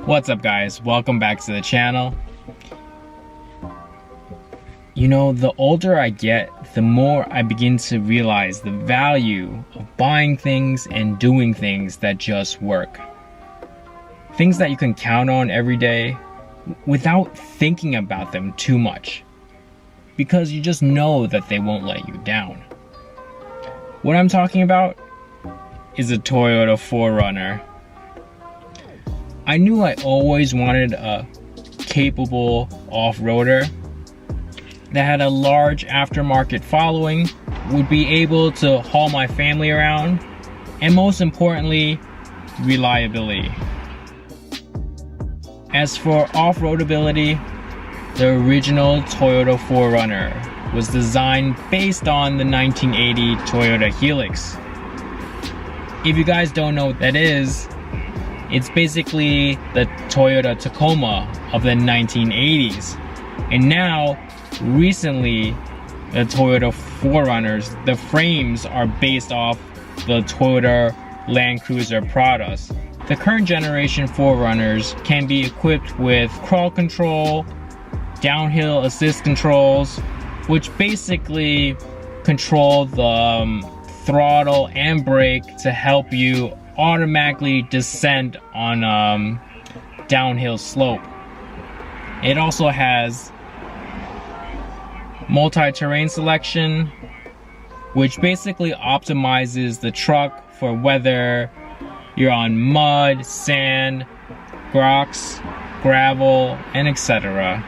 What's up guys, welcome back to the channel. You know, the older I get, the more I begin to realize the value of buying things and doing things that just work. Things that you can count on every day without thinking about them too much, because you just know that they won't let you down. What I'm talking about is a Toyota 4Runner. I knew I always wanted a capable off-roader that had a large aftermarket following, would be able to haul my family around, and most importantly, reliability. As for off-roadability, the original Toyota 4Runner was designed based on the 1980 Toyota Helix. If you guys don't know what that is, it's basically the Toyota Tacoma of the 1980s. And now, recently, the Toyota 4Runners, the frames are based off the Toyota Land Cruiser Pradas. The current generation 4Runners can be equipped with crawl control, downhill assist controls, which basically control the throttle and brake to help you automatically descend on downhill slope. It also has multi-terrain selection, which basically optimizes the truck for whether you're on mud, sand, rocks, gravel, and etc.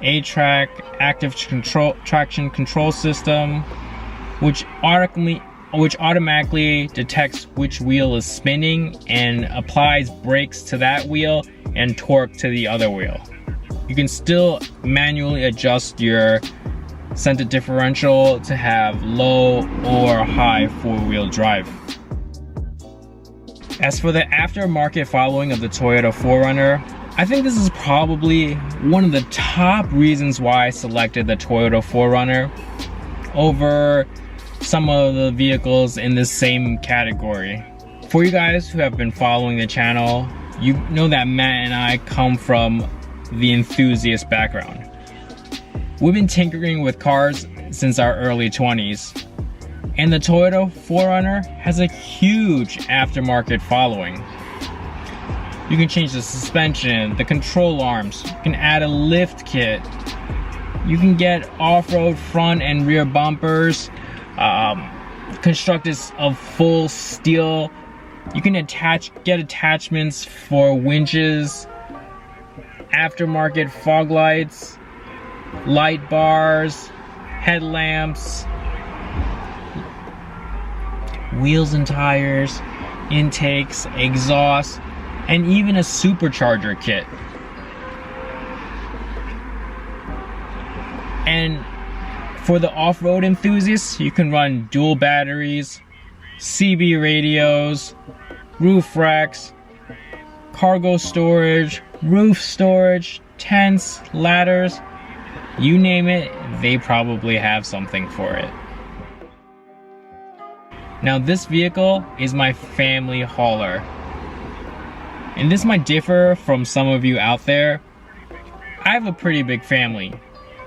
8-track active traction control system, which automatically detects which wheel is spinning and applies brakes to that wheel and torque to the other wheel. You can still manually adjust your center differential to have low or high four-wheel drive. As for the aftermarket following of the Toyota 4Runner, I think this is probably one of the top reasons why I selected the Toyota 4Runner over some of the vehicles in this same category. For you guys who have been following the channel, you know that Matt and I come from the enthusiast background. We've been tinkering with cars since our early 20s, and the Toyota 4Runner has a huge aftermarket following. You can change the suspension, the control arms, you can add a lift kit, you can get off-road front and rear bumpers, constructed of full steel. You can get attachments for winches, aftermarket fog lights, light bars, headlamps, wheels and tires, intakes, exhaust, and even a supercharger kit. And for the off-road enthusiasts, you can run dual batteries, CB radios, roof racks, cargo storage, roof storage, tents, ladders, you name it, they probably have something for it. Now this vehicle is my family hauler. And this might differ from some of you out there. I have a pretty big family,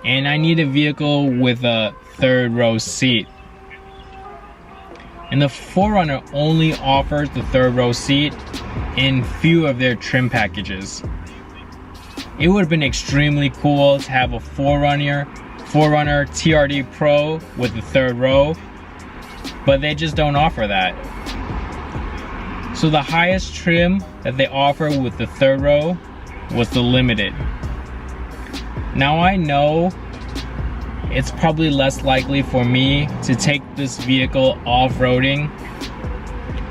and I need a vehicle with a third row seat. And the 4Runner only offers the third row seat in few of their trim packages. It would have been extremely cool to have a 4Runner TRD Pro with the third row, but they just don't offer that. So the highest trim that they offer with the third row was the Limited. Now I know it's probably less likely for me to take this vehicle off-roading,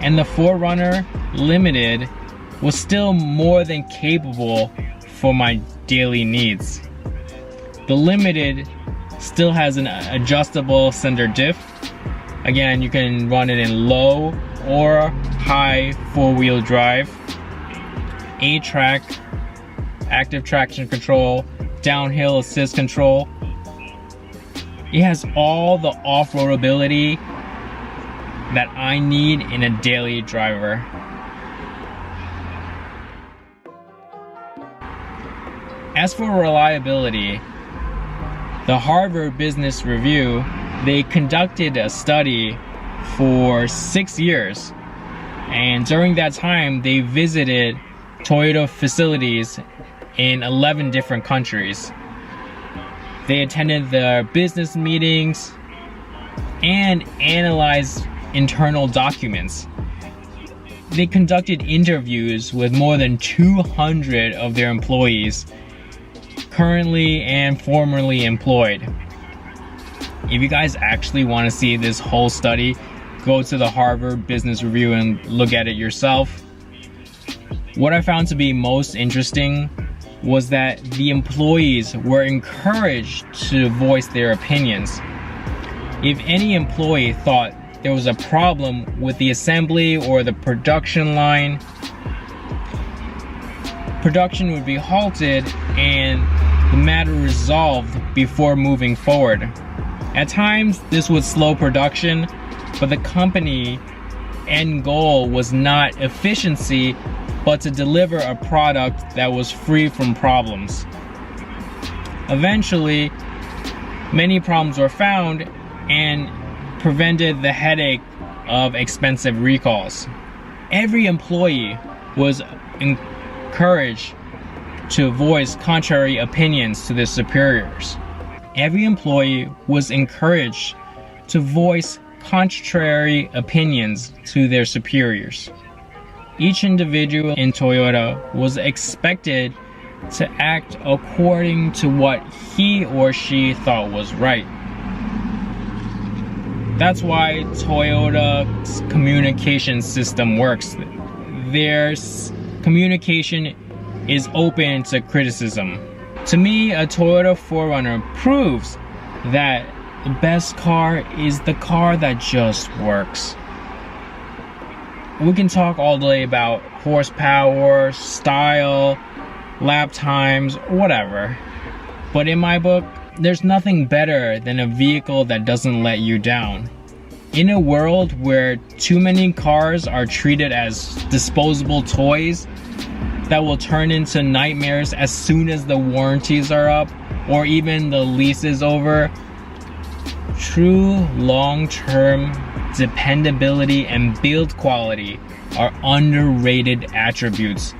and the 4Runner Limited was still more than capable for my daily needs. The Limited still has an adjustable center diff. Again, you can run it in low or high four-wheel drive, 8-track active traction control, downhill assist control. It has all the off-roadability that I need in a daily driver. As for reliability, the Harvard Business Review, they conducted a study for 6 years. And during that time, they visited Toyota facilities in 11 different countries. They attended their business meetings and analyzed internal documents. They conducted interviews with more than 200 of their employees, currently and formerly employed. If you guys actually want to see this whole study, go to the Harvard Business Review and look at it yourself. What I found to be most interesting was that the employees were encouraged to voice their opinions. If any employee thought there was a problem with the assembly or the production line, production would be halted and the matter resolved before moving forward. At times, this would slow production, but the company end goal was not efficiency, but to deliver a product that was free from problems. Eventually, many problems were found and prevented the headache of expensive recalls. Every employee was encouraged to voice contrary opinions to their superiors. Every employee was encouraged to voice contrary opinions to their superiors. Each individual in Toyota was expected to act according to what he or she thought was right. That's why Toyota's communication system works. Their communication is open to criticism. To me, a Toyota 4Runner proves that the best car is the car that just works. We can talk all day about horsepower, style, lap times, whatever. But in my book, there's nothing better than a vehicle that doesn't let you down. In a world where too many cars are treated as disposable toys that will turn into nightmares as soon as the warranties are up or even the lease is over, true long-term dependability and build quality are underrated attributes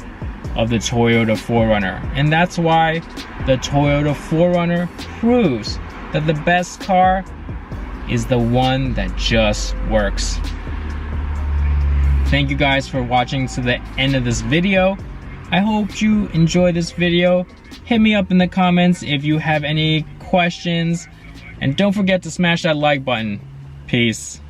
of the Toyota 4Runner. And that's why the Toyota 4Runner proves that the best car is the one that just works. Thank you guys for watching to the end of this video. I hope you enjoyed this video. Hit me up in the comments if you have any questions. And don't forget to smash that like button. Peace.